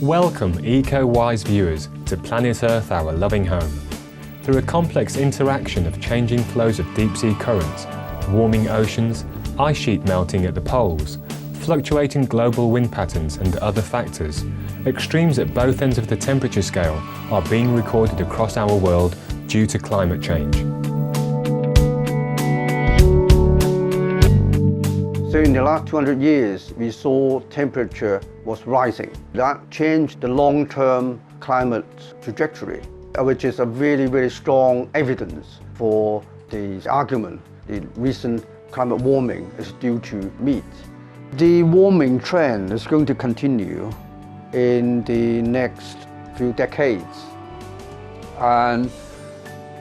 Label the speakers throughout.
Speaker 1: Welcome, eco-wise viewers, to Planet Earth, our loving home. Through a complex interaction of changing flows of deep-sea currents, warming oceans, ice sheet melting at the poles, fluctuating global wind patterns and other factors, extremes at both ends of the temperature scale are being recorded across our world due to climate change.
Speaker 2: So in the last 200 years, we saw temperature was rising. That changed the long-term climate trajectory, which is a very strong evidence for the argument the recent climate warming is due to meat. The warming trend is going to continue in the next few decades, and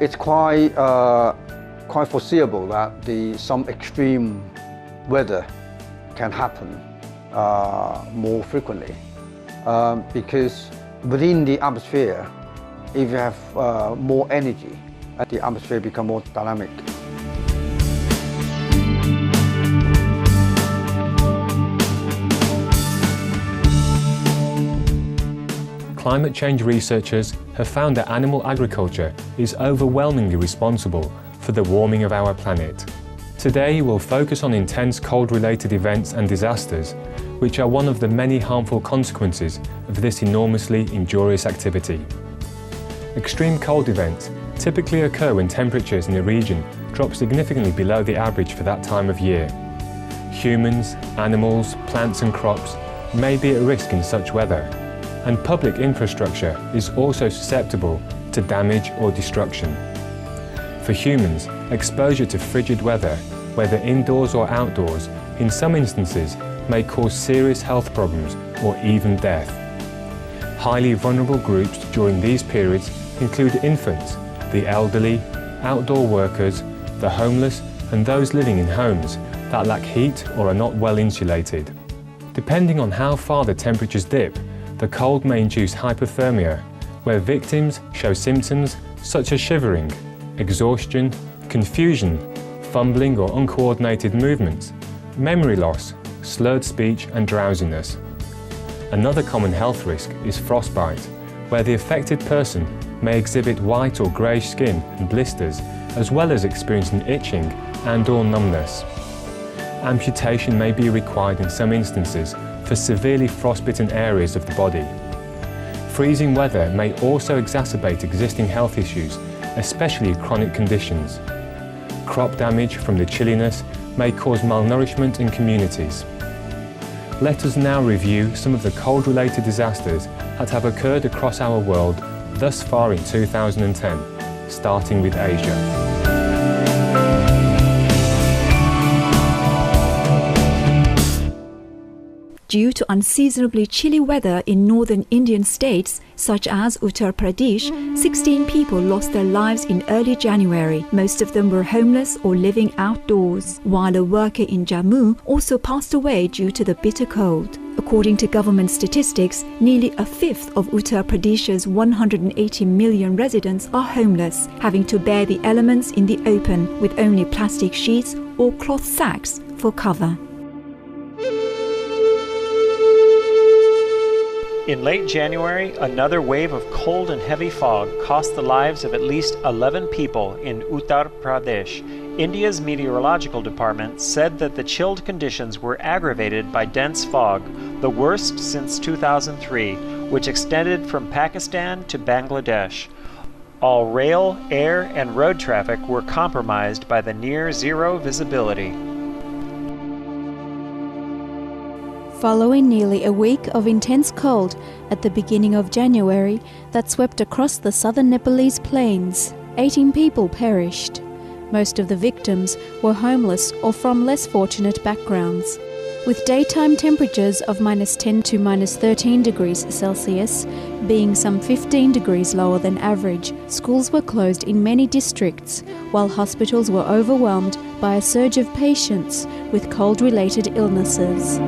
Speaker 2: it's quite foreseeable that some extreme weather can happen more frequently because within the atmosphere, if you have more energy, the atmosphere becomes more dynamic.
Speaker 1: Climate change researchers have found that animal agriculture is overwhelmingly responsible for the warming of our planet. Today we'll focus on intense cold-related events and disasters, which are one of the many harmful consequences of this enormously injurious activity. Extreme cold events typically occur when temperatures in a region drop significantly below the average for that time of year. Humans, animals, plants and crops may be at risk in such weather, and public infrastructure is also susceptible to damage or destruction. For humans, exposure to frigid weather, whether indoors or outdoors, in some instances may cause serious health problems or even death. Highly vulnerable groups during these periods include infants, the elderly, outdoor workers, the homeless, and those living in homes that lack heat or are not well insulated. Depending on how far the temperatures dip, the cold may induce hypothermia, where victims show symptoms such as shivering, exhaustion, confusion, fumbling or uncoordinated movements, memory loss, slurred speech and drowsiness. Another common health risk is frostbite, where the affected person may exhibit white or greyish skin and blisters, as well as experiencing itching and/or numbness. Amputation may be required in some instances for severely frostbitten areas of the body. Freezing weather may also exacerbate existing health issues, especially chronic conditions. Crop damage from the chilliness may cause malnourishment in communities. Let us now review some of the cold-related disasters that have occurred across our world thus far in 2010, starting with Asia.
Speaker 3: Due to unseasonably chilly weather in northern Indian states such as Uttar Pradesh, 16 people lost their lives in early January. Most of them were homeless or living outdoors, while a worker in Jammu also passed away due to the bitter cold. According to government statistics, nearly a fifth of Uttar Pradesh's 180 million residents are homeless, having to bear the elements in the open with only plastic sheets or cloth sacks for cover.
Speaker 4: In late January, another wave of cold and heavy fog cost the lives of at least 11 people in Uttar Pradesh. India's meteorological department said that the chilled conditions were aggravated by dense fog, the worst since 2003, which extended from Pakistan to Bangladesh. All rail, air, and road traffic were compromised by the near-zero visibility.
Speaker 5: Following nearly a week of intense cold at the beginning of January that swept across the southern Nepalese plains, 18 people perished. Most of the victims were homeless or from less fortunate backgrounds. With daytime temperatures of -10 to -13 degrees Celsius, being some 15 degrees lower than average, schools were closed in many districts, while hospitals were overwhelmed by a surge of patients with cold-related illnesses.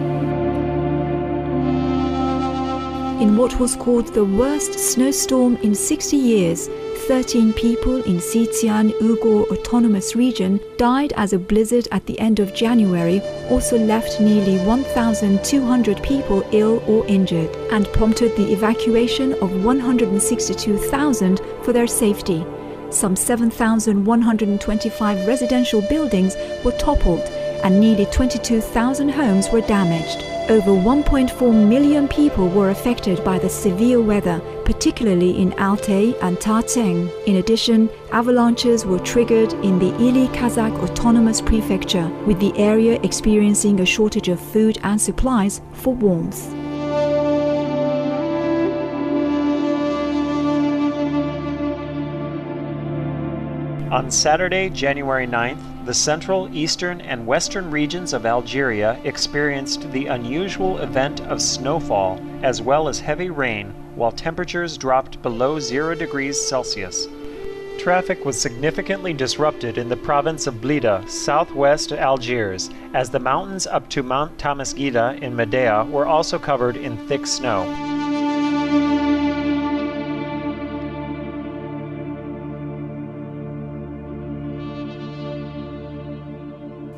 Speaker 5: In what was called the worst snowstorm in 60 years,
Speaker 3: 13 people in Xinjiang Uyghur Autonomous Region died as a blizzard at the end of January also left nearly 1,200 people ill or injured and prompted the evacuation of 162,000 for their safety. Some 7,125 residential buildings were toppled and nearly 22,000 homes were damaged. Over 1.4 million people were affected by the severe weather, particularly in Altai and Tatseng. In addition, avalanches were triggered in the Ili Kazakh Autonomous Prefecture, with the area experiencing a shortage of food and supplies for warmth.
Speaker 4: On Saturday, January 9th, the central, eastern, and western regions of Algeria experienced the unusual event of snowfall, as well as heavy rain, while temperatures dropped below 0 degrees Celsius. Traffic was significantly disrupted in the province of Blida, southwest Algiers, as the mountains up to Mount Tamasgida in Medea were also covered in thick snow.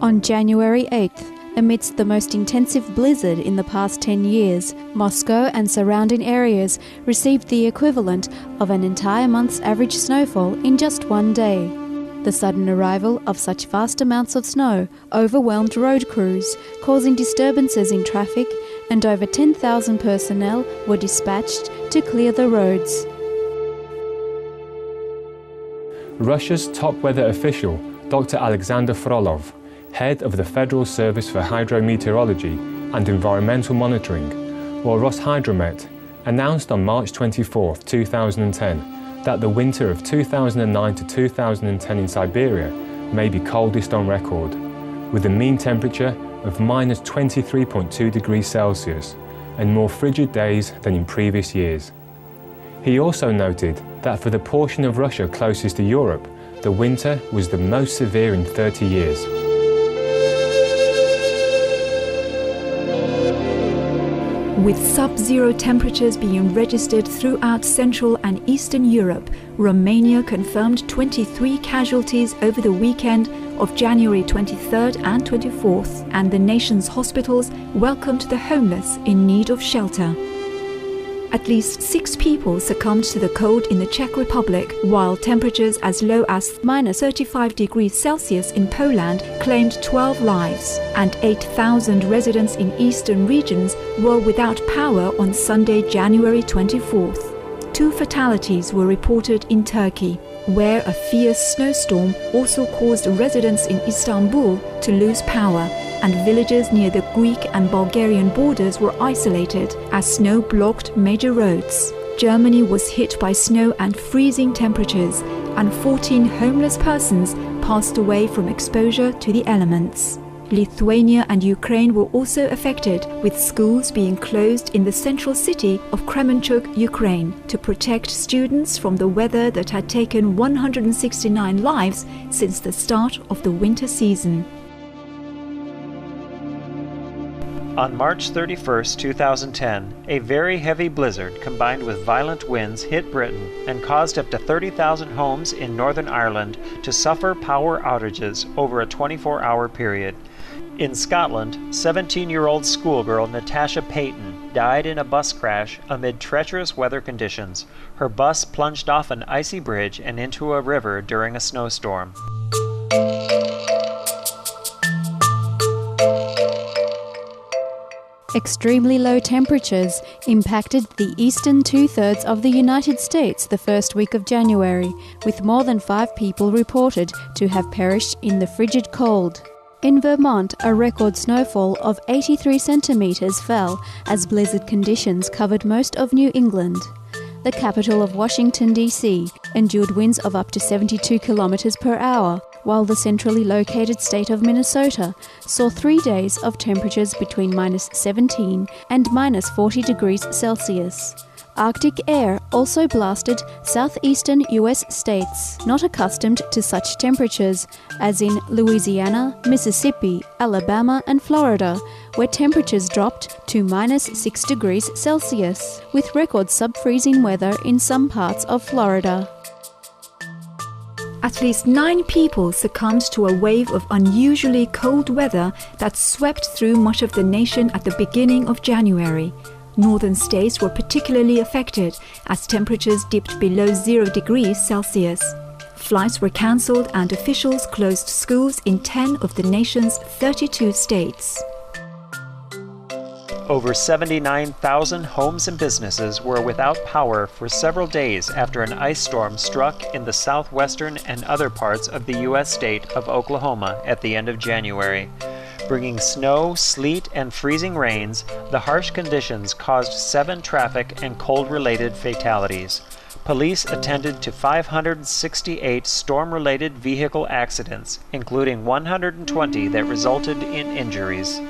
Speaker 5: On January 8th, amidst the most intensive blizzard in the past 10 years, Moscow and surrounding areas received the equivalent of an entire month's average snowfall in just one day. The sudden arrival of such vast amounts of snow overwhelmed road crews, causing disturbances in traffic, and over 10,000 personnel were dispatched to clear the roads.
Speaker 1: Russia's top weather official, Dr. Alexander Frolov, head of the Federal Service for Hydrometeorology and Environmental Monitoring, or Roshydromet, announced on March 24, 2010, that the winter of 2009 to 2010 in Siberia may be coldest on record, with a mean temperature of -23.2 degrees Celsius and more frigid days than in previous years. He also noted that for the portion of Russia closest to Europe, the winter was the most severe in 30 years.
Speaker 3: With sub-zero temperatures being registered throughout Central and Eastern Europe, Romania confirmed 23 casualties over the weekend of January 23rd and 24th, and the nation's hospitals welcomed the homeless in need of shelter. At least 6 people succumbed to the cold in the Czech Republic, while temperatures as low as -35 degrees Celsius in Poland claimed 12 lives, and 8,000 residents in eastern regions were without power on Sunday, January 24th. 2 fatalities were reported in Turkey, where a fierce snowstorm also caused residents in Istanbul to lose power, and villages near the Greek and Bulgarian borders were isolated as snow blocked major roads. Germany was hit by snow and freezing temperatures, and 14 homeless persons passed away from exposure to the elements. Lithuania and Ukraine were also affected, with schools being closed in the central city of Kremenchuk, Ukraine, to protect students from the weather that had taken 169 lives since the start of the winter season.
Speaker 4: On March 31, 2010, a very heavy blizzard combined with violent winds hit Britain and caused up to 30,000 homes in Northern Ireland to suffer power outages over a 24-hour period. In Scotland, 17-year-old schoolgirl Natasha Payton died in a bus crash amid treacherous weather conditions. Her bus plunged off an icy bridge and into a river during a snowstorm.
Speaker 5: Extremely low temperatures impacted the eastern two-thirds of the United States the first week of January, with more than 5 people reported to have perished in the frigid cold. In Vermont, a record snowfall of 83 centimeters fell as blizzard conditions covered most of New England. The capital of Washington, D.C., endured winds of up to 72 kilometers per hour, while the centrally located state of Minnesota saw 3 days of temperatures between -17 and -40 degrees Celsius. Arctic air also blasted southeastern U.S. states not accustomed to such temperatures, as in Louisiana, Mississippi, Alabama, and Florida, where temperatures dropped to -6 degrees Celsius, with record sub-freezing weather in some parts of Florida.
Speaker 3: At least 9 people succumbed to a wave of unusually cold weather that swept through much of the nation at the beginning of January. Northern states were particularly affected as temperatures dipped below 0 degrees Celsius. Flights were cancelled and officials closed schools in 10 of the nation's 32 states.
Speaker 4: Over 79,000 homes and businesses were without power for several days after an ice storm struck in the southwestern and other parts of the U.S. state of Oklahoma at the end of January. Bringing snow, sleet, and freezing rains, the harsh conditions caused 7 traffic and cold-related fatalities. Police attended to 568 storm-related vehicle accidents, including 120 that resulted in injuries.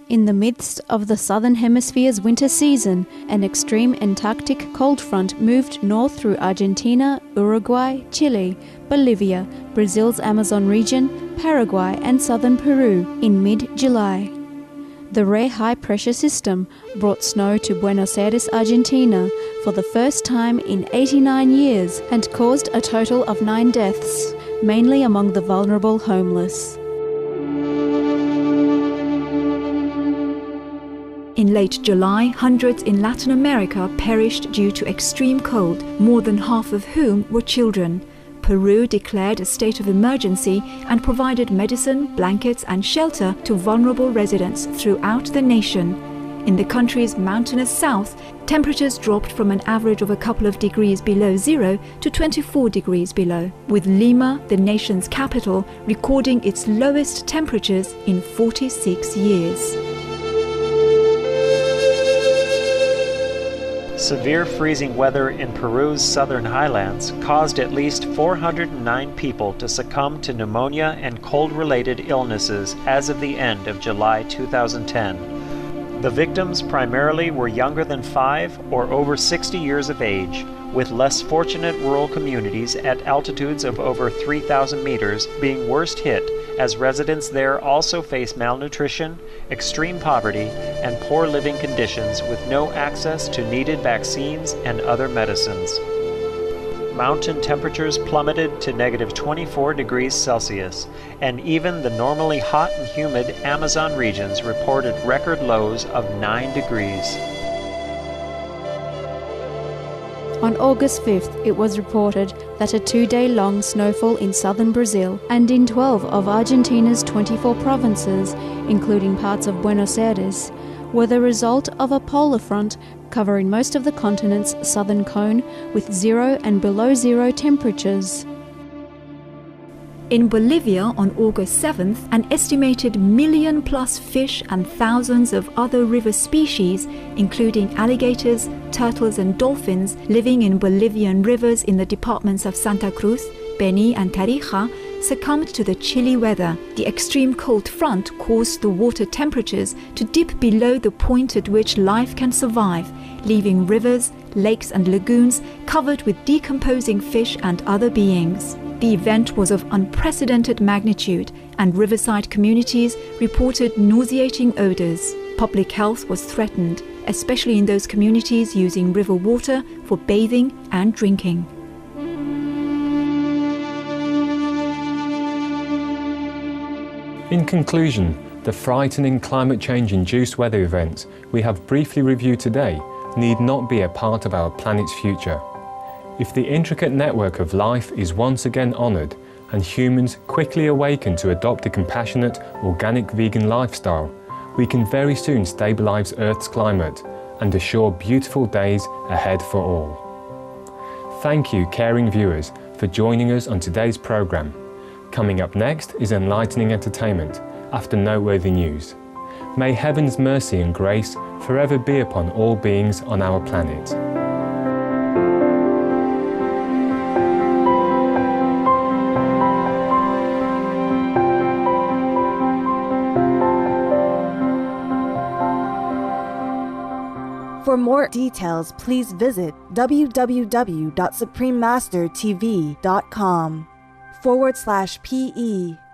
Speaker 5: In the midst of the Southern Hemisphere's winter season, an extreme Antarctic cold front moved north through Argentina, Uruguay, Chile, Bolivia, Brazil's Amazon region, Paraguay and southern Peru in mid-July. The rare high-pressure system brought snow to Buenos Aires, Argentina for the first time in 89 years and caused a total of 9 deaths, mainly among the vulnerable homeless.
Speaker 3: In late July, hundreds in Latin America perished due to extreme cold, more than half of whom were children. Peru declared a state of emergency and provided medicine, blankets and shelter to vulnerable residents throughout the nation. In the country's mountainous south, temperatures dropped from an average of a couple of degrees below 0 to 24 degrees below, with Lima, the nation's capital, recording its lowest temperatures in 46 years.
Speaker 4: Severe freezing weather in Peru's southern highlands caused at least 409 people to succumb to pneumonia and cold-related illnesses as of the end of July 2010. The victims primarily were younger than 5 or over 60 years of age, with less fortunate rural communities at altitudes of over 3,000 meters being worst hit, as residents there also face malnutrition, extreme poverty, and poor living conditions with no access to needed vaccines and other medicines. Mountain temperatures plummeted to negative 24 degrees Celsius, and even the normally hot and humid Amazon regions reported record lows of 9 degrees.
Speaker 5: On August 5th, it was reported that a 2-day-long snowfall in southern Brazil and in 12 of Argentina's 24 provinces, including parts of Buenos Aires, were the result of a polar front covering most of the continent's southern cone with 0 and below 0 temperatures.
Speaker 3: In Bolivia on August 7th, an estimated million-plus fish and thousands of other river species, including alligators, turtles and dolphins living in Bolivian rivers in the departments of Santa Cruz, Beni and Tarija, succumbed to the chilly weather. The extreme cold front caused the water temperatures to dip below the point at which life can survive, leaving rivers, lakes and lagoons covered with decomposing fish and other beings. The event was of unprecedented magnitude, and riverside communities reported nauseating odors. Public health was threatened, especially in those communities using river water for bathing and drinking.
Speaker 1: In conclusion, the frightening climate change-induced weather events we have briefly reviewed today need not be a part of our planet's future. If the intricate network of life is once again honoured and humans quickly awaken to adopt a compassionate, organic vegan lifestyle, we can very soon stabilise Earth's climate and assure beautiful days ahead for all. Thank you, caring viewers, for joining us on today's programme. Coming up next is enlightening entertainment after noteworthy news. May heaven's mercy and grace forever be upon all beings on our planet.
Speaker 6: For more details, please visit www.suprememastertv.com/PE